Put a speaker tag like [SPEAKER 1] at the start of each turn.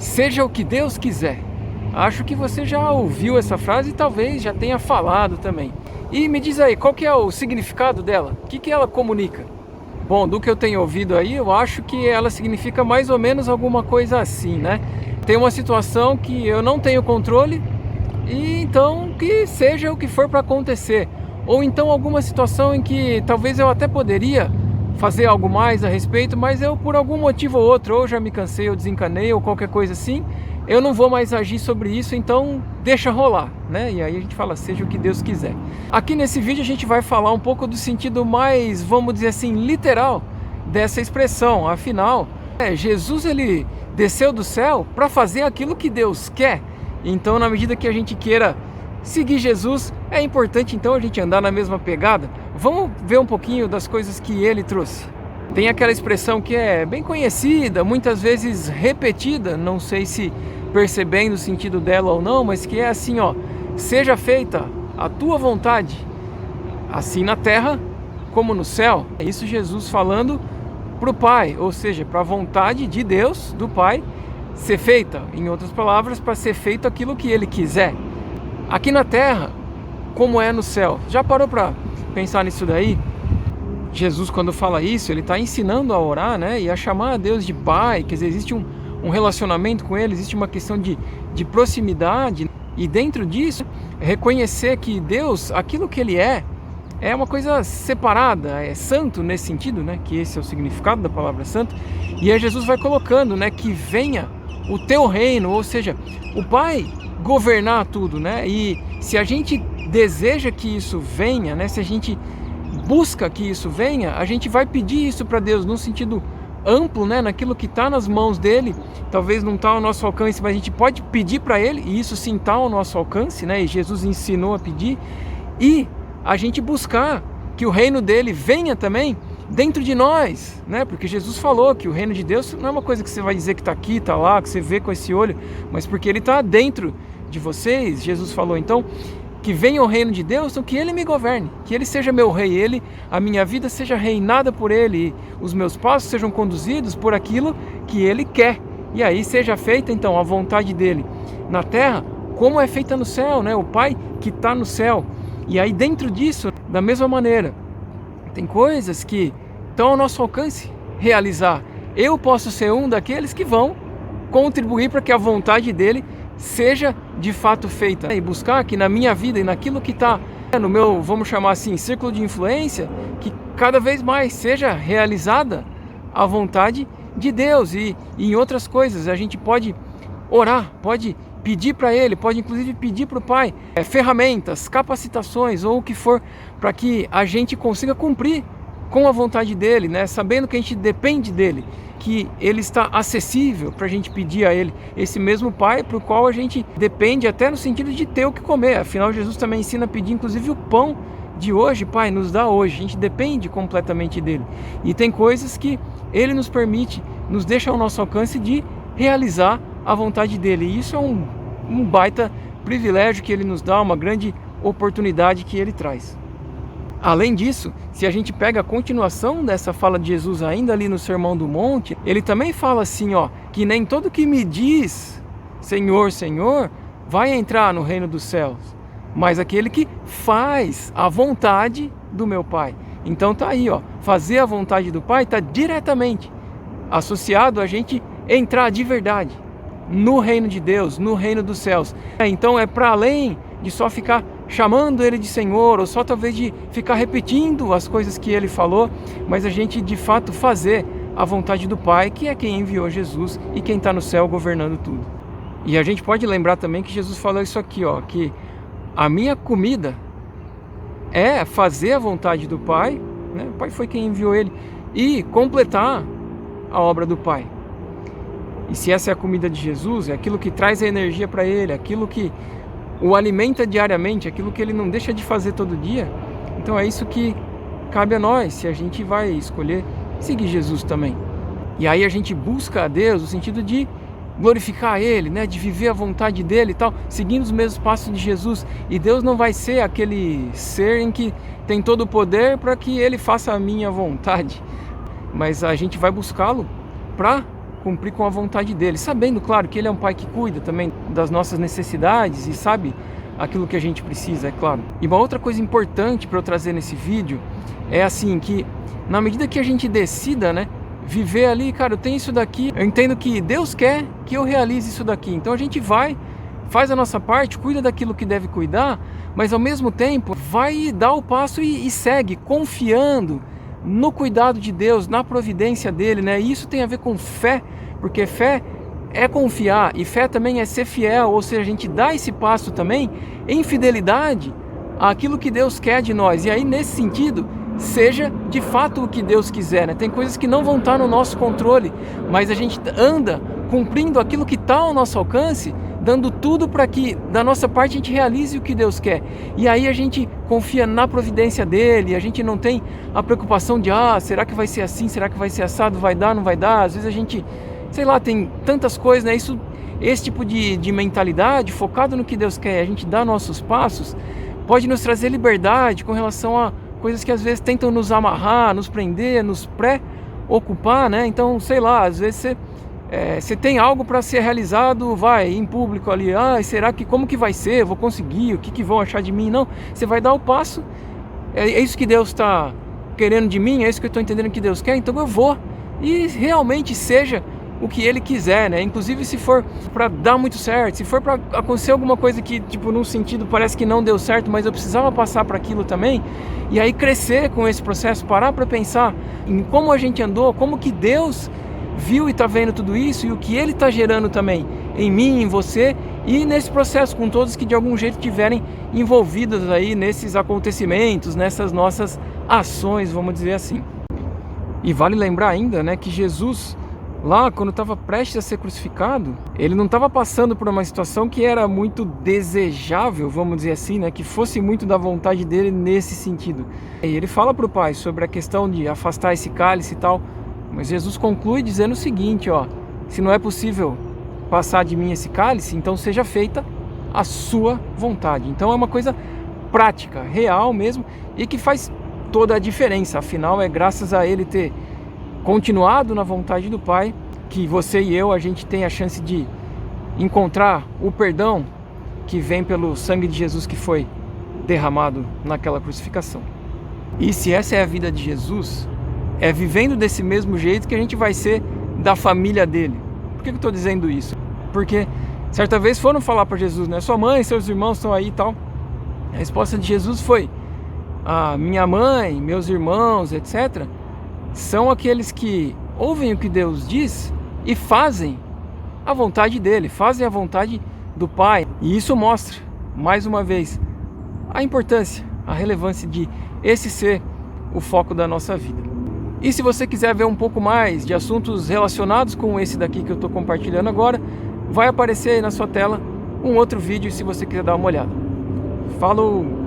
[SPEAKER 1] seja o que Deus quiser. Acho que você já ouviu essa frase e talvez já tenha falado também. E me diz aí, qual que é o significado dela? O que ela comunica? Bom, do que eu tenho ouvido aí, eu acho que ela significa mais ou menos alguma coisa assim, né? Tem uma situação que eu não tenho controle e então que seja o que for para acontecer. Ou então alguma situação em que talvez eu até poderia fazer algo mais a respeito, mas eu por algum motivo ou outro, ou já me cansei, ou desencanei, ou qualquer coisa assim, eu não vou mais agir sobre isso, então deixa rolar, né? E aí a gente fala, seja o que Deus quiser. Aqui nesse vídeo a gente vai falar um pouco do sentido mais, vamos dizer assim, literal dessa expressão. Afinal, Jesus ele desceu do céu para fazer aquilo que Deus quer. Então, na medida que a gente queira seguir Jesus, é importante então a gente andar na mesma pegada. Vamos ver um pouquinho das coisas que ele trouxe. Tem aquela expressão que é bem conhecida, muitas vezes repetida, não sei se percebendo o sentido dela ou não, mas que é assim, ó: seja feita a tua vontade, assim na terra como no céu. É isso Jesus falando para o Pai, ou seja, para a vontade de Deus, do Pai, ser feita. Em outras palavras, para ser feito aquilo que Ele quiser. Aqui na terra, como é no céu. Já parou para pensar nisso daí? Jesus, quando fala isso, ele está ensinando a orar, né? E a chamar a Deus de Pai. Quer dizer, existe um relacionamento com Ele, existe uma questão de proximidade. E dentro disso, reconhecer que Deus, aquilo que Ele é uma coisa separada, é santo nesse sentido, né? Que esse é o significado da palavra santo. E aí Jesus vai colocando, né? Que venha o teu reino, ou seja, o Pai governar tudo, né? E se a gente deseja que isso venha, né? Se a gente busca que isso venha, a gente vai pedir isso para Deus num sentido amplo, né? Naquilo que está nas mãos dele. Talvez não está ao nosso alcance, mas a gente pode pedir para ele, e isso sim está ao nosso alcance, né? E Jesus ensinou a pedir. E a gente buscar que o reino dele venha também dentro de nós, né? Porque Jesus falou que o reino de Deus não é uma coisa que você vai dizer que está aqui, está lá, que você vê com esse olho, mas porque ele está dentro de vocês. Jesus falou então que venha o reino de Deus, então que ele me governe, que ele seja meu rei, a minha vida seja reinada por ele, e os meus passos sejam conduzidos por aquilo que ele quer. E aí seja feita então a vontade dele na terra, como é feita no céu, né? O Pai que está no céu. E aí dentro disso, da mesma maneira, tem coisas que estão ao nosso alcance realizar. Eu posso ser um daqueles que vão contribuir para que a vontade dele seja de fato feita. E buscar que na minha vida e naquilo que está no meu, vamos chamar assim, círculo de influência, que cada vez mais seja realizada a vontade de Deus. E em outras coisas a gente pode orar, pode pedir para ele, pode inclusive pedir para o Pai ferramentas, capacitações ou o que for, para que a gente consiga cumprir com a vontade dele, né? Sabendo que a gente depende dele, que ele está acessível para a gente pedir a ele, esse mesmo Pai para o qual a gente depende até no sentido de ter o que comer. Afinal, Jesus também ensina a pedir inclusive o pão de hoje. Pai, nos dá hoje. A gente depende completamente dele. E tem coisas que ele nos permite, nos deixa ao nosso alcance de realizar a vontade dele. E isso é um baita privilégio que ele nos dá, uma grande oportunidade que ele traz. Além disso, se a gente pega a continuação dessa fala de Jesus ainda ali no Sermão do Monte, ele também fala assim, ó, que nem todo que me diz Senhor, Senhor, vai entrar no reino dos céus, mas aquele que faz a vontade do meu Pai. Então tá aí, ó, fazer a vontade do Pai está diretamente associado a gente entrar de verdade no reino de Deus, no reino dos céus. Então é para além de só ficar chamando ele de Senhor, ou só talvez de ficar repetindo as coisas que ele falou, mas a gente de fato fazer a vontade do Pai, que é quem enviou Jesus e quem está no céu governando tudo. E a gente pode lembrar também que Jesus falou isso aqui, ó, que a minha comida é fazer a vontade do Pai, né? O Pai foi quem enviou ele, e completar a obra do Pai. E se essa é a comida de Jesus, é aquilo que traz a energia para ele, aquilo que o alimenta diariamente, aquilo que ele não deixa de fazer todo dia, então é isso que cabe a nós, se a gente vai escolher seguir Jesus também. E aí a gente busca a Deus no sentido de glorificar Ele, né? De viver a vontade dEle e tal, seguindo os mesmos passos de Jesus. E Deus não vai ser aquele ser em que tem todo o poder para que Ele faça a minha vontade, mas a gente vai buscá-lo para cumprir com a vontade dele, sabendo, claro, que ele é um pai que cuida também das nossas necessidades e sabe aquilo que a gente precisa, é claro. E uma outra coisa importante para eu trazer nesse vídeo é assim, que na medida que a gente decida, né, viver ali, cara, eu tenho isso daqui, eu entendo que Deus quer que eu realize isso daqui, então a gente vai, faz a nossa parte, cuida daquilo que deve cuidar, mas ao mesmo tempo vai dar o passo e segue, confiando no cuidado de Deus, na providência dele, né? E isso tem a ver com fé, porque fé é confiar e fé também é ser fiel, ou seja, a gente dá esse passo também em fidelidade àquilo que Deus quer de nós. E aí, nesse sentido, seja de fato o que Deus quiser, né? Tem coisas que não vão estar no nosso controle, mas a gente anda cumprindo aquilo que está ao nosso alcance, dando tudo para que da nossa parte a gente realize o que Deus quer. E aí a gente confia na providência dele, a gente não tem a preocupação de será que vai ser assim, será que vai ser assado, vai dar, não vai dar. Às vezes a gente, sei lá, tem tantas coisas, né? Esse tipo de mentalidade focado no que Deus quer, a gente dá nossos passos, pode nos trazer liberdade com relação a coisas que às vezes tentam nos amarrar, nos prender, nos pré-ocupar, né? Então, sei lá, às vezes você tem algo para ser realizado, vai, em público ali, será que, como que vai ser, eu vou conseguir, o que vão achar de mim? Não, você vai dar o passo, é isso que Deus está querendo de mim, é isso que eu estou entendendo que Deus quer, então eu vou, e realmente seja o que Ele quiser, né? Inclusive se for para dar muito certo, se for para acontecer alguma coisa que, tipo, num sentido parece que não deu certo, mas eu precisava passar para aquilo também, e aí crescer com esse processo, parar para pensar em como a gente andou, como que Deus viu e está vendo tudo isso e o que Ele está gerando também em mim, em você e nesse processo com todos que de algum jeito estiverem envolvidos aí nesses acontecimentos, nessas nossas ações, vamos dizer assim. E vale lembrar ainda, né, que Jesus lá, quando estava prestes a ser crucificado, ele não estava passando por uma situação que era muito desejável, vamos dizer assim, né, que fosse muito da vontade dele nesse sentido. E ele fala para o Pai sobre a questão de afastar esse cálice e tal, mas Jesus conclui dizendo o seguinte, se não é possível passar de mim esse cálice, então seja feita a sua vontade. Então é uma coisa prática, real mesmo, e que faz toda a diferença. Afinal, é graças a Ele ter continuado na vontade do Pai que você e eu, a gente tem a chance de encontrar o perdão que vem pelo sangue de Jesus que foi derramado naquela crucificação. E se essa é a vida de Jesus, é vivendo desse mesmo jeito que a gente vai ser da família dele. Por que eu estou dizendo isso? Porque certa vez foram falar para Jesus, né? Sua mãe, seus irmãos estão aí e tal. A resposta de Jesus foi: minha mãe, meus irmãos, etc., são aqueles que ouvem o que Deus diz e fazem a vontade dele, fazem a vontade do Pai. E isso mostra, mais uma vez, a importância, a relevância de esse ser o foco da nossa vida. E se você quiser ver um pouco mais de assuntos relacionados com esse daqui que eu estou compartilhando agora, vai aparecer aí na sua tela um outro vídeo se você quiser dar uma olhada. Falou!